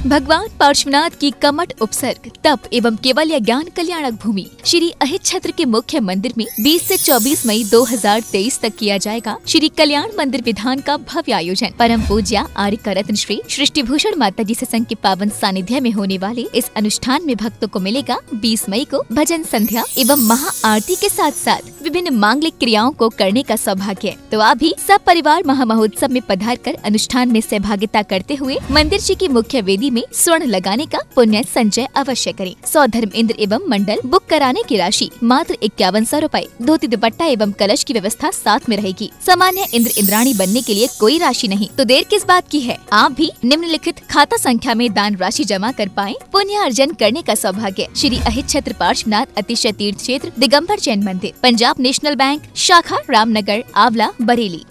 भगवान पार्श्वनाथ की कमठ उपसर्ग तप एवं केवल ज्ञान कल्याणक भूमि श्री अहित क्षेत्र के मुख्य मंदिर में 20 से 24 मई 2023 तक किया जाएगा श्री कल्याण मंदिर विधान का भव्य आयोजन। परम पूज्या आर्य रत्न श्री सृष्टि भूषण माता जी सत्संग के पावन सानिध्य में होने वाले इस अनुष्ठान में भक्तों को मिलेगा 20 मई को भजन संध्या एवं महा आरती के साथ साथ विभिन्न मांगलिक क्रियाओं को करने का सौभाग्य। तो आप भी सब परिवार महा महोत्सव में पधार कर अनुष्ठान में सहभागिता करते हुए मंदिर जी की मुख्य वेदी में स्वर्ण लगाने का पुण्य संचय अवश्य करें। सौधर्म इंद्र एवं मंडल बुक कराने की राशि मात्र 5100 रूपए। धोती दुपट्टा एवं कलश की व्यवस्था साथ में रहेगी। सामान्य इंद्र इंद्राणी बनने के लिए कोई राशि नहीं, तो देर किस बात की है। आप भी निम्नलिखित खाता संख्या में दान राशि जमा कर पाएं पुण्य अर्जन करने का सौभाग्य। श्री अहित क्षेत्र पार्श्वनाथ अतिशय तीर्थ क्षेत्र दिगंबर जैन मंदिर, पंजाब नेशनल बैंक शाखा रामनगर आंवला बरेली।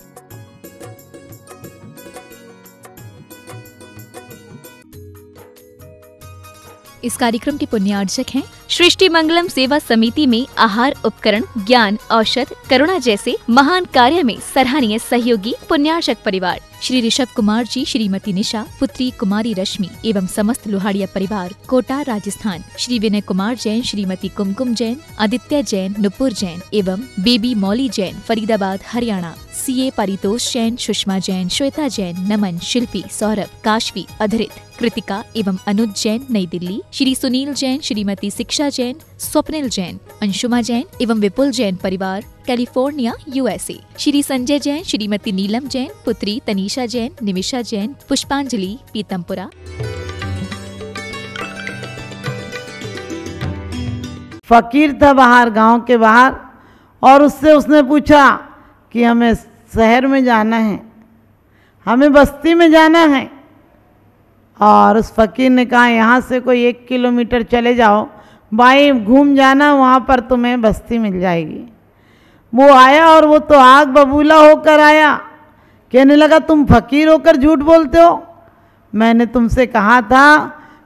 इस कार्यक्रम के पुण्यार्जक हैं सृष्टि मंगलम सेवा समिति में आहार उपकरण, ज्ञान, औषध, करुणा जैसे महान कार्य में सराहनीय सहयोगी पुण्यार्जक परिवार श्री ऋषभ कुमार जी, श्रीमती निशा, पुत्री कुमारी रश्मि एवं समस्त लोहाड़िया परिवार, कोटा राजस्थान। श्री विनय कुमार जैन, श्रीमती कुमकुम जैन, आदित्य जैन, नुपुर जैन एवं बेबी मौली जैन, फरीदाबाद हरियाणा। सीए परितोष जैन, सुषमा जैन, श्वेता जैन, नमन, शिल्पी, सौरभ, काशवी, अधरित, कृतिका एवं अनुज जैन, नई दिल्ली। श्री सुनील जैन, श्रीमती शिक्षा जैन, स्वप्निल जैन, अंशुमा जैन एवं विपुल जैन परिवार, कैलिफोर्निया, यूएसए। श्री संजय जैन, श्रीमती नीलम जैन, पुत्री तनीषा जैन, निमिषा जैन, पुष्पांजलि, पीतमपुरा। फकीर था बाहर, गांव के बाहर, और उससे उसने पूछा कि हमें शहर में जाना है, हमें बस्ती में जाना है। और उस फकीर ने कहा यहाँ से कोई 1 किलोमीटर चले जाओ, बाई घूम जाना, वहाँ पर तुम्हें बस्ती मिल जाएगी। वो आया और वो तो आग बबूला होकर आया। कहने लगा तुम फकीर होकर झूठ बोलते हो, मैंने तुमसे कहा था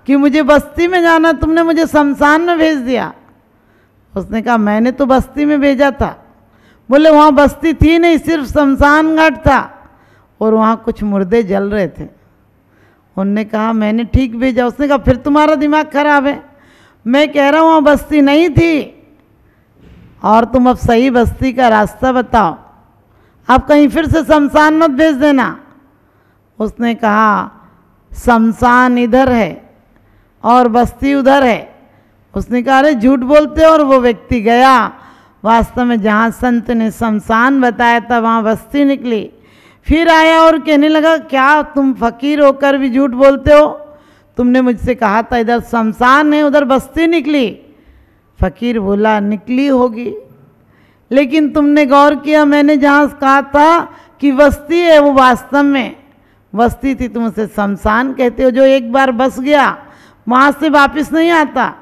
कि मुझे बस्ती में जाना, तुमने मुझे शमशान में भेज दिया। उसने कहा मैंने तो बस्ती में भेजा था। बोले वहाँ बस्ती थी नहीं, सिर्फ शमशान घाट था और वहाँ कुछ मुर्दे जल रहे थे। उनने कहा मैंने ठीक भेजा। उसने कहा फिर तुम्हारा दिमाग खराब है, मैं कह रहा हूँ वहाँ बस्ती नहीं थी और तुम अब सही बस्ती का रास्ता बताओ, आप कहीं फिर से शमशान मत भेज देना। उसने कहा शमशान इधर है और बस्ती उधर है। उसने कहा अरे झूठ बोलते हो। और वो व्यक्ति गया, वास्तव में जहाँ संत ने शमशान बताया था वहाँ बस्ती निकली। फिर आया और कहने लगा क्या तुम फकीर होकर भी झूठ बोलते हो, तुमने मुझसे कहा था इधर शमशान है, उधर बस्ती निकली। फकीर बोला निकली होगी, लेकिन तुमने गौर किया मैंने जहाँ कहा था कि बस्ती है वो वास्तव में बस्ती थी, तुम उसे शमशान कहते हो। जो एक बार बस गया वहाँ से वापस नहीं आता,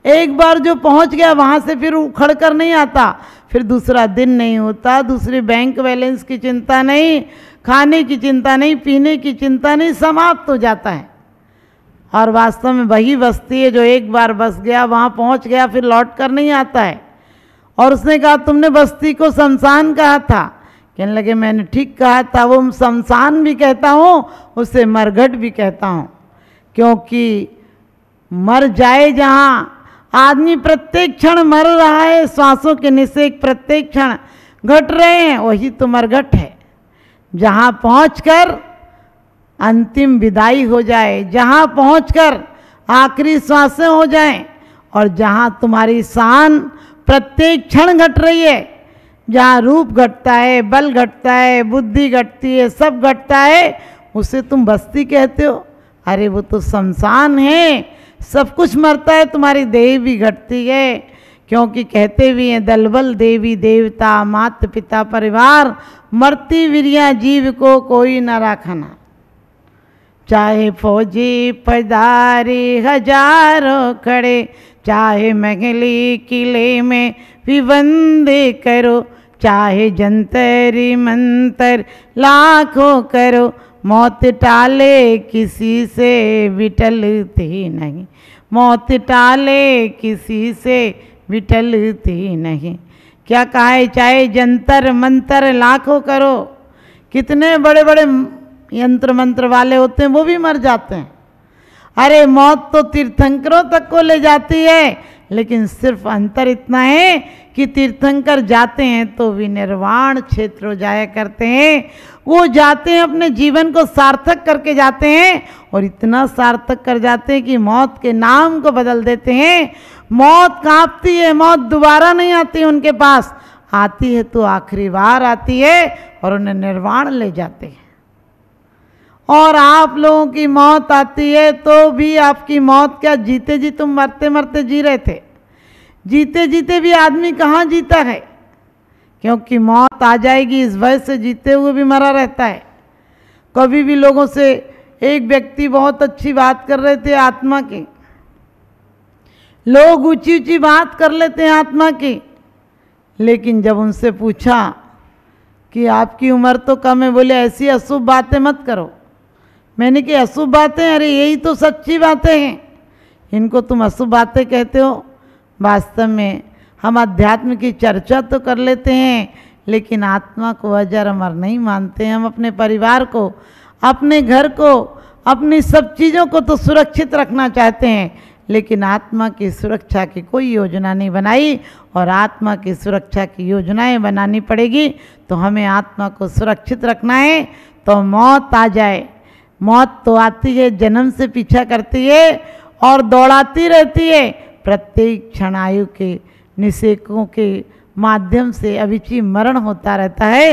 एक बार जो पहुँच गया वहाँ से फिर उखड़ कर नहीं आता। फिर दूसरा दिन नहीं होता, दूसरे बैंक बैलेंस की चिंता नहीं, खाने की चिंता नहीं, पीने की चिंता नहीं, समाप्त हो जाता है। और वास्तव में वही बस्ती है जो एक बार बस गया, वहाँ पहुँच गया, फिर लौट कर नहीं आता है। और उसने कहा तुमने बस्ती को शमशान कहा था। कहने लगे मैंने ठीक कहा था, वो शमशान भी कहता हूँ, उसे मरघट भी कहता हूँ, क्योंकि मर जाए जहाँ आदमी प्रत्येक क्षण मर रहा है, श्वासों के निषेक प्रत्येक क्षण घट रहे हैं, वही तो मरघट है। जहाँ पहुंचकर अंतिम विदाई हो जाए, जहाँ पहुंचकर आखिरी श्वासें हो जाएं, और जहाँ तुम्हारी शान प्रत्येक क्षण घट रही है, जहाँ रूप घटता है, बल घटता है, बुद्धि घटती है, सब घटता है, उसे तुम बस्ती कहते हो। अरे वो तो शमशान है, सब कुछ मरता है, तुम्हारी देह भी घटती है। क्योंकि कहते भी हैं दलबल देवी देवता मात पिता परिवार, मरती वीरिया जीव को कोई न राखना। चाहे फौजी पधारे हजारों खड़े, चाहे महली किले में विवंदे करो, चाहे जंतरी मंतर लाखों करो, मौत टाले किसी से विटलती नहीं, मौत टाले किसी से विटलती नहीं। क्या कहा है, चाहे जंतर मंतर लाखों करो, कितने बड़े बड़े यंत्र मंत्र वाले होते हैं वो भी मर जाते हैं। अरे मौत तो तीर्थंकरों तक को ले जाती है, लेकिन सिर्फ अंतर इतना है कि तीर्थंकर जाते हैं तो विनिर्वाण क्षेत्र हो जाया करते हैं। वो जाते हैं अपने जीवन को सार्थक करके जाते हैं, और इतना सार्थक कर जाते हैं कि मौत के नाम को बदल देते हैं। मौत कांपती है, मौत दोबारा नहीं आती उनके पास, आती है तो आखिरी बार आती है और उन्हें निर्वाण ले जाते हैं। और आप लोगों की मौत आती है तो भी आपकी मौत क्या, जीते जी तुम मरते मरते जी रहे थे, जीते जीते भी आदमी कहाँ जीता है, क्योंकि मौत आ जाएगी इस वजह से जीते हुए भी मरा रहता है। कभी भी लोगों से एक व्यक्ति बहुत अच्छी बात कर रहे थे आत्मा की, लोग ऊंची ऊंची बात कर लेते हैं आत्मा की, लेकिन जब उनसे पूछा कि आपकी उम्र तो कम है, बोले ऐसी अशुभ बातें मत करो। मैंने कि अशुभ बातें, अरे यही तो सच्ची बातें हैं, इनको तुम अशुभ बातें कहते हो। वास्तव में हम अध्यात्म की चर्चा तो कर लेते हैं, लेकिन आत्मा को अजर अमर नहीं मानते हैं। हम अपने परिवार को, अपने घर को, अपनी सब चीज़ों को तो सुरक्षित रखना चाहते हैं, लेकिन आत्मा की सुरक्षा की कोई योजना नहीं बनाई। और आत्मा की सुरक्षा की योजनाएं बनानी पड़ेगी तो हमें आत्मा को सुरक्षित रखना है। तो मौत आ जाए, मौत तो आती है, जन्म से पीछा करती है और दौड़ाती रहती है। प्रत्येक क्षण आयु के निषेकों के माध्यम से अविची मरण होता रहता है,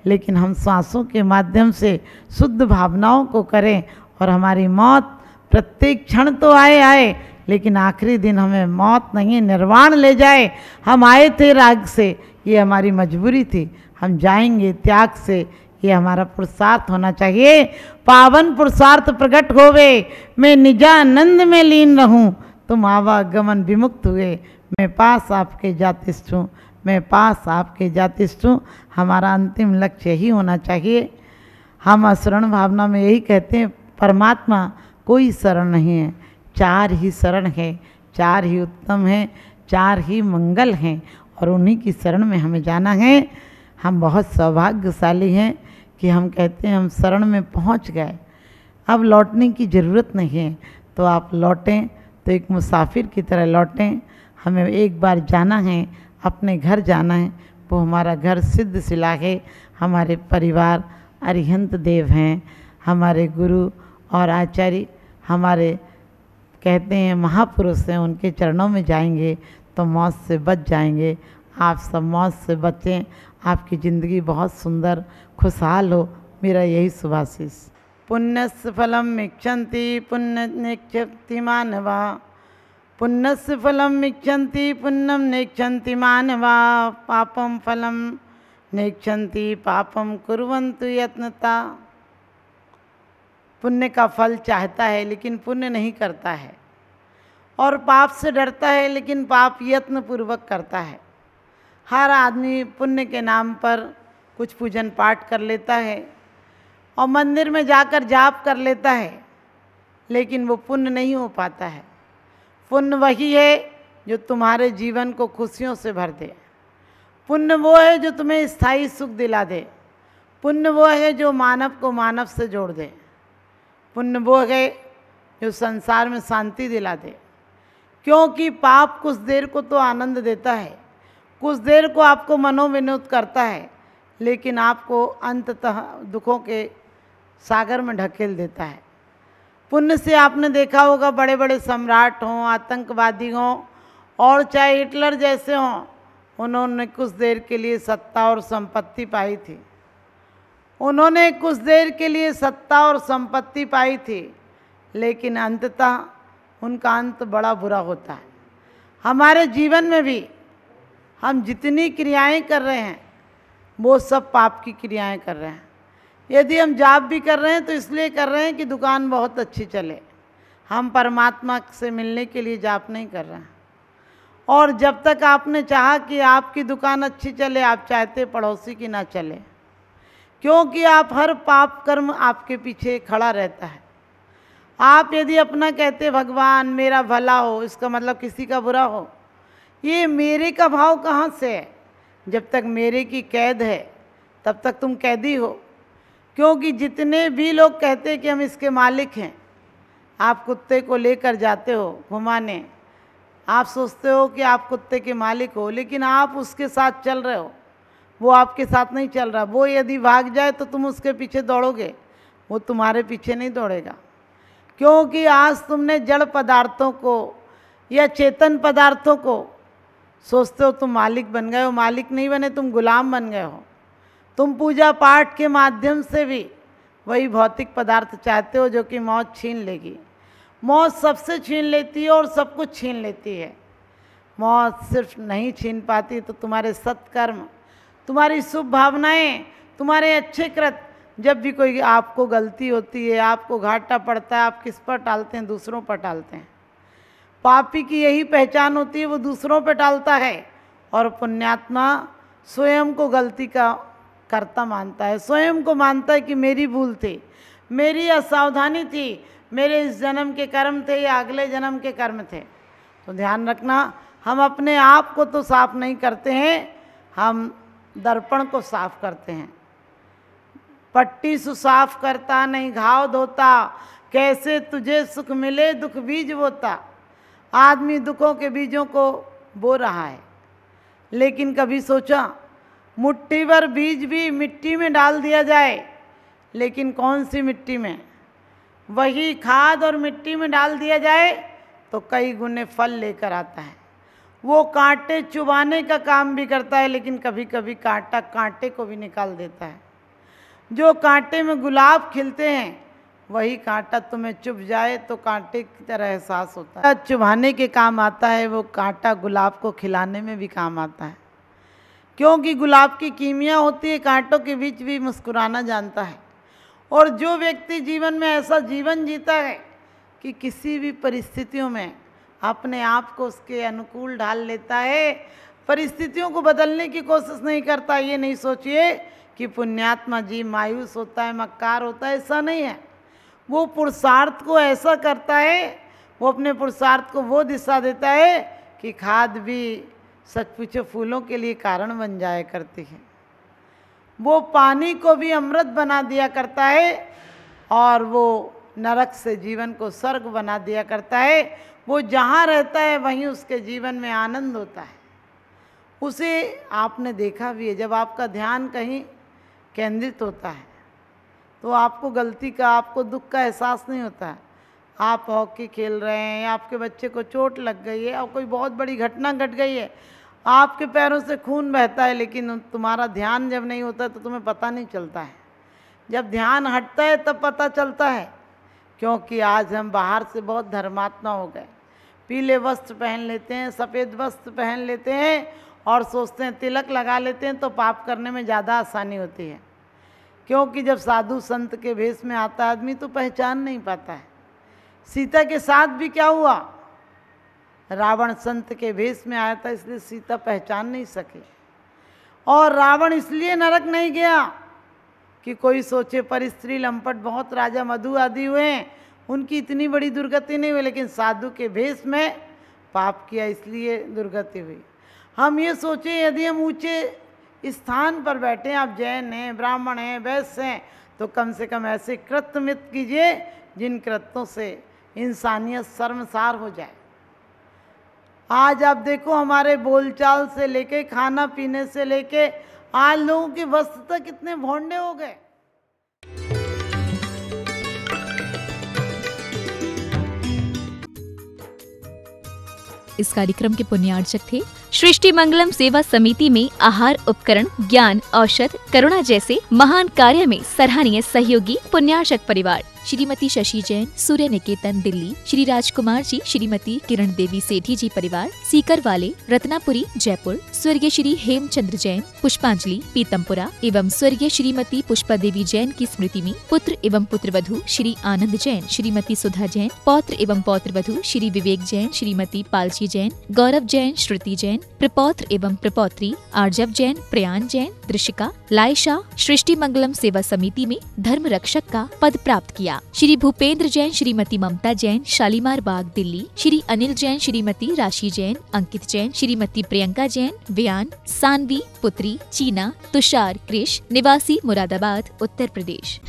लेकिन हम सांसों के माध्यम से शुद्ध भावनाओं को करें और हमारी मौत प्रत्येक क्षण तो आए, लेकिन आखिरी दिन हमें मौत नहीं, निर्वाण ले जाए। हम आए थे राग से, ये हमारी मजबूरी थी, हम जाएंगे त्याग से, ये हमारा पुरुषार्थ होना चाहिए। पावन पुरुषार्थ प्रकट होवे, मैं निजानंद में लीन रहूं, तुम आवागमन विमुक्त हुए, मैं पास आपके जातिष्ठ हूँ, मैं पास आपके जातिष्ठ हूँ। हमारा अंतिम लक्ष्य यही होना चाहिए। हम शरण भावना में यही कहते हैं, परमात्मा कोई शरण नहीं है, चार ही शरण है, चार ही उत्तम हैं, चार ही मंगल हैं, और उन्हीं की शरण में हमें जाना है। हम बहुत सौभाग्यशाली हैं कि हम कहते हैं हम शरण में पहुंच गए, अब लौटने की ज़रूरत नहीं है। तो आप लौटें तो एक मुसाफिर की तरह लौटें। हमें एक बार जाना है, अपने घर जाना है, वो हमारा घर सिद्ध शिला है, हमारे परिवार अरिहंत देव हैं, हमारे गुरु और आचार्य हमारे कहते हैं महापुरुष हैं, उनके चरणों में जाएंगे तो मौत से बच जाएंगे। आप सब मौत से बचें, आपकी ज़िंदगी बहुत सुंदर खुशहाल हो, मेरा यही शुभाशीष। पुण्यस्य फलम इच्छन्ति पुण्य नेक्षन्ति मानवा, पुण्यस्य फलम इच्छन्ति पुण्यम नेक्षन्ति मानवा, पापम फलम नेक्षन्ति पापम कुर्वन्तु यत्नता। पुण्य का फल चाहता है लेकिन पुण्य नहीं करता है, और पाप से डरता है लेकिन पाप यत्न पूर्वक करता है। हर आदमी पुण्य के नाम पर कुछ पूजन पाठ कर लेता है और मंदिर में जाकर जाप कर लेता है, लेकिन वो पुण्य नहीं हो पाता है। पुण्य वही है जो तुम्हारे जीवन को खुशियों से भर दे, पुण्य वो है जो तुम्हें स्थायी सुख दिला दे, पुण्य वो है जो मानव को मानव से जोड़ दे, पुण्य वो है जो संसार में शांति दिला दे। क्योंकि पाप कुछ देर को तो आनंद देता है, कुछ देर को आपको मनोविनोद करता है, लेकिन आपको अंततः दुखों के सागर में ढकेल देता है। पुण्य से आपने देखा होगा बड़े बड़े सम्राट हों, आतंकवादी हों, और चाहे हिटलर जैसे हों, उन्होंने कुछ देर के लिए सत्ता और संपत्ति पाई थी, उन्होंने कुछ देर के लिए सत्ता और संपत्ति पाई थी, लेकिन अंततः उनका अंत बड़ा बुरा होता है। हमारे जीवन में भी हम जितनी क्रियाएं कर रहे हैं वो सब पाप की क्रियाएं कर रहे हैं। यदि हम जाप भी कर रहे हैं तो इसलिए कर रहे हैं कि दुकान बहुत अच्छी चले, हम परमात्मा से मिलने के लिए जाप नहीं कर रहे हैं। और जब तक आपने चाहा कि आपकी दुकान अच्छी चले, आप चाहते पड़ोसी की ना चले, क्योंकि आप हर पाप कर्म आपके पीछे खड़ा रहता है। आप यदि अपना कहते भगवान मेरा भला हो, इसका मतलब किसी का बुरा हो, ये मेरे का भाव कहाँ से है? जब तक मेरे की कैद है तब तक तुम कैदी हो। क्योंकि जितने भी लोग कहते हैं कि हम इसके मालिक हैं, आप कुत्ते को लेकर जाते हो घुमाने, आप सोचते हो कि आप कुत्ते के मालिक हो, लेकिन आप उसके साथ चल रहे हो, वो आपके साथ नहीं चल रहा। वो यदि भाग जाए तो तुम उसके पीछे दौड़ोगे, वो तुम्हारे पीछे नहीं दौड़ेगा, क्योंकि आज तुमने जड़ पदार्थों को या चेतन पदार्थों को सोचते हो तुम मालिक बन गए हो। मालिक नहीं बने, तुम गुलाम बन गए हो। तुम पूजा पाठ के माध्यम से भी वही भौतिक पदार्थ चाहते हो जो कि मौत छीन लेगी। मौत सबसे छीन लेती है और सब कुछ छीन लेती है। मौत सिर्फ नहीं छीन पाती तो तुम्हारे सत्कर्म, तुम्हारी शुभ भावनाएं, तुम्हारे अच्छे कृत्य। जब भी कोई आपको गलती होती है, आपको घाटा पड़ता है, आप किस पर टालते हैं? दूसरों पर टालते हैं। पापी की यही पहचान होती है, वो दूसरों पर टालता है, और पुण्यात्मा स्वयं को गलती का कर्ता मानता है, स्वयं को मानता है कि मेरी भूल थी, मेरी असावधानी थी, मेरे इस जन्म के कर्म थे या अगले जन्म के कर्म थे। तो ध्यान रखना, हम अपने आप को तो साफ नहीं करते हैं, हम दर्पण को साफ करते हैं। पट्टी सुसाफ करता नहीं घाव धोता, कैसे तुझे सुख मिले दुख बीज बोता। आदमी दुखों के बीजों को बो रहा है, लेकिन कभी सोचा मुट्ठी भर बीज भी मिट्टी में डाल दिया जाए, लेकिन कौन सी मिट्टी में? वही खाद और मिट्टी में डाल दिया जाए तो कई गुने फल लेकर आता है। वो कांटे चुबाने का काम भी करता है, लेकिन कभी कभी कांटा कांटे को भी निकाल देता है। जो कांटे में गुलाब खिलते हैं, वही कांटा तुम्हें चुभ जाए तो कांटे की तरह एहसास होता है। चुभाने के काम आता है, वो कांटा गुलाब को खिलाने में भी काम आता है, क्योंकि गुलाब की कीमिया होती है, कांटों के बीच भी मुस्कुराना जानता है। और जो व्यक्ति जीवन में ऐसा जीवन जीता है कि किसी भी परिस्थितियों में अपने आप को उसके अनुकूल ढाल लेता है, परिस्थितियों को बदलने की कोशिश नहीं करता, ये नहीं सोचिए कि पुण्यात्मा जी मायूस होता है, मक्कार होता है, ऐसा नहीं है। वो पुरुषार्थ को ऐसा करता है, वो अपने पुरुषार्थ को वो दिशा देता है कि खाद भी सचमुच फूलों के लिए कारण बन जाया करती है। वो पानी को भी अमृत बना दिया करता है, और वो नरक से जीवन को स्वर्ग बना दिया करता है। वो जहाँ रहता है वहीं उसके जीवन में आनंद होता है। उसे आपने देखा भी है, जब आपका ध्यान कहीं केंद्रित होता है तो आपको गलती का, आपको दुख का एहसास नहीं होता है। आप हॉकी खेल रहे हैं, या आपके बच्चे को चोट लग गई है, और कोई बहुत बड़ी घटना घट गई है, आपके पैरों से खून बहता है, लेकिन तुम्हारा ध्यान जब नहीं होता तो तुम्हें पता नहीं चलता है। जब ध्यान हटता है तब पता चलता है, क्योंकि आज हम बाहर से बहुत धर्मात्मा हो गए। पीले वस्त्र पहन लेते हैं, सफ़ेद वस्त्र पहन लेते हैं, और सोचते हैं तिलक लगा लेते हैं तो पाप करने में ज़्यादा आसानी होती है। क्योंकि जब साधु संत के भेष में आता आदमी तो पहचान नहीं पाता है। सीता के साथ भी क्या हुआ? रावण संत के भेष में आया था, इसलिए सीता पहचान नहीं सके। और रावण इसलिए नरक नहीं गया कि कोई सोचे पर स्त्री लंपट बहुत राजा मधु आदि हुए हैं, उनकी इतनी बड़ी दुर्गति नहीं हुई, लेकिन साधु के भेष में पाप किया इसलिए दुर्गति हुई। हम ये सोचे यदि हम ऊंचे स्थान पर बैठे, आप जैन हैं, ब्राह्मण हैं, वैश्य हैं, तो कम से कम ऐसे कृत्य मत कीजिए जिन कृत्यों से इंसानियत शर्मसार हो जाए। आज आप देखो, हमारे बोलचाल से लेके, खाना पीने से लेके, आज लोगों के वस्त्र तक कितने भोंडे हो गए। इस कार्यक्रम के पुण्यार्चक थे सृष्टि मंगलम सेवा समिति में आहार उपकरण, ज्ञान, औषध, करुणा जैसे महान कार्य में सराहनीय सहयोगी पुण्यार्चक परिवार श्रीमती शशि जैन, सूर्य निकेतन दिल्ली, श्री राजकुमार जी, श्रीमती किरण देवी सेठी जी परिवार सीकर वाले, रत्नापुरी जयपुर, स्वर्गीय श्री हेमचंद्र जैन, पुष्पांजलि पीतमपुरा एवं स्वर्गीय श्रीमती पुष्पा देवी जैन की स्मृति में पुत्र एवं पुत्रवधू श्री आनंद जैन, श्रीमती सुधा जैन, पौत्र एवं पौत्रवधू श्री विवेक जैन, श्रीमती पालची जैन, गौरव जैन, श्रुति जैन, प्रपौत्र एवं प्रपौत्री आर्जव जैन, प्रयान जैन, दृशिका, लाइशा सृष्टि मंगलम सेवा समिति में धर्म रक्षक का पद प्राप्त किया। श्री भूपेंद्र जैन, श्रीमती ममता जैन, शालीमार बाग दिल्ली, श्री अनिल जैन, श्रीमती राशि जैन, अंकित जैन, श्रीमती प्रियंका जैन, व्यान, सानवी पुत्री, चीना, तुषार कृष, निवासी मुरादाबाद उत्तर प्रदेश।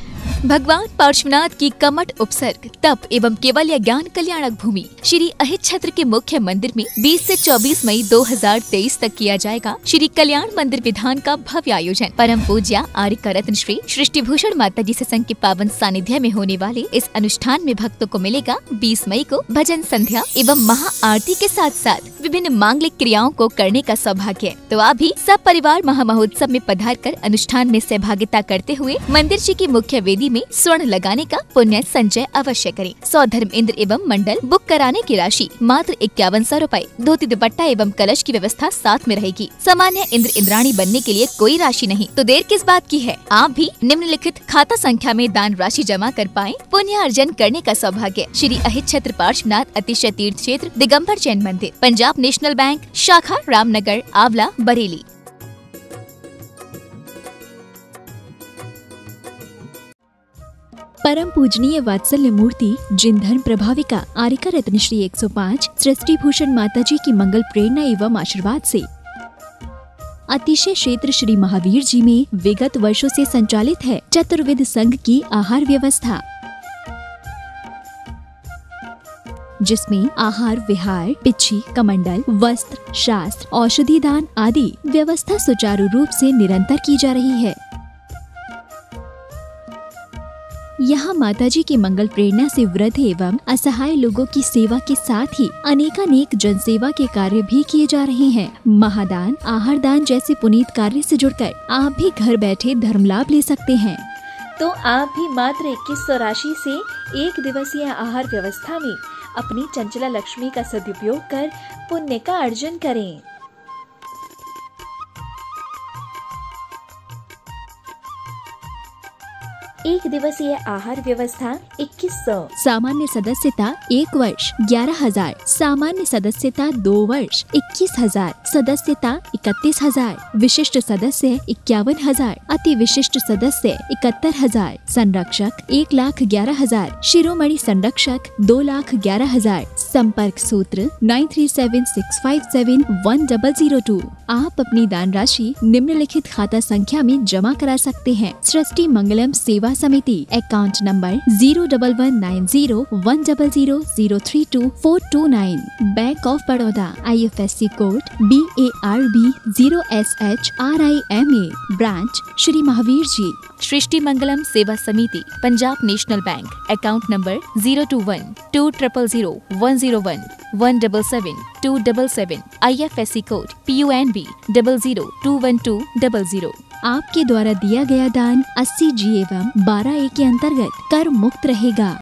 भगवान पार्श्वनाथ की कमठ उपसर्ग तप एवं केवल ज्ञान कल्याणक भूमि श्री अहित क्षेत्र के मुख्य मंदिर में 20 से 24 मई 2023 तक किया जाएगा श्री कल्याण मंदिर विधान का भव्य आयोजन। परम पूज्या आर्य रत्न श्री सृष्टि भूषण माता जी सत्संग के पावन सानिध्य में होने वाले इस अनुष्ठान में भक्तों को मिलेगा 20 मई को भजन संध्या एवं महा आरती के साथ साथ विभिन्न मांगलिक क्रियाओं को करने का सौभाग्य। तो आप भी सब परिवार महा महोत्सव में पधार कर अनुष्ठान में सहभागिता करते हुए मंदिर जी की मुख्य वेदी में स्वर्ण लगाने का पुण्य संचय अवश्य करें। स्वधर्म इंद्र एवं मंडल बुक कराने की राशि मात्र 5100 रूपए। धोती दुपट्टा एवं कलश की व्यवस्था साथ में रहेगी। सामान्य इंद्र इंद्राणी बनने के लिए कोई राशि नहीं, तो देर किस बात की है। आप भी निम्नलिखित खाता संख्या में दान राशि जमा कर पाएं पुण्य अर्जन करने का सौभाग्य। श्री अहित क्षेत्र पार्श्वनाथ अतिशय तीर्थ क्षेत्र दिगंबर जैन मंदिर, पंजाब नेशनल बैंक शाखा रामनगर आंवला बरेली। परम पूजनीय वात्सल्य मूर्ति जिन धर्म प्रभाविका आर्यका रत्न श्री 105 सृष्टि भूषण माता जी की मंगल प्रेरणा एवं आशीर्वाद से अतिशय क्षेत्र श्री महावीर जी में विगत वर्षों से संचालित है चतुर्विध संघ की आहार व्यवस्था, जिसमें आहार विहार, पिच्छी, कमंडल, वस्त्र, शास्त्र, औषधि दान आदि व्यवस्था सुचारू रूप से निरंतर की जा रही है। यहाँ माताजी की मंगल प्रेरणा से वृद्ध एवं असहाय लोगों की सेवा के साथ ही अनेकानेक जनसेवा के कार्य भी किए जा रहे हैं। महादान, आहार दान जैसे पुनीत कार्य से जुड़कर आप भी घर बैठे धर्म लाभ ले सकते हैं। तो आप भी मात्र 2100 राशि से एक दिवसीय आहार व्यवस्था में अपनी चंचला लक्ष्मी का सदुपयोग कर पुण्य का अर्जन करें। एक दिवसीय आहार व्यवस्था 2100। सामान्य सदस्यता 1 वर्ष 11,000, सामान्य सदस्यता 2 वर्ष 21,000, सदस्यता 31,000, विशिष्ट सदस्य 51,000, अति विशिष्ट सदस्य 71,000, संरक्षक 1,11,000, शिरोमणि संरक्षक 2,11,000। संपर्क सूत्र 9376571002। आप अपनी दान राशि निम्नलिखित खाता संख्या में जमा करा सकते हैं। सृष्टि Mangalam Seva Samiti, account number 011901000032429, bank of Baroda, IFSC code BARB 0SHRIMA, branch Shri Mahavir ji. Srishti Mangalam Seva Samiti, Punjab national bank, account number 021-2001-177-277, IFSC code PUNB 0021200। आपके द्वारा दिया गया दान 80G एवं 12A के अंतर्गत कर मुक्त रहेगा।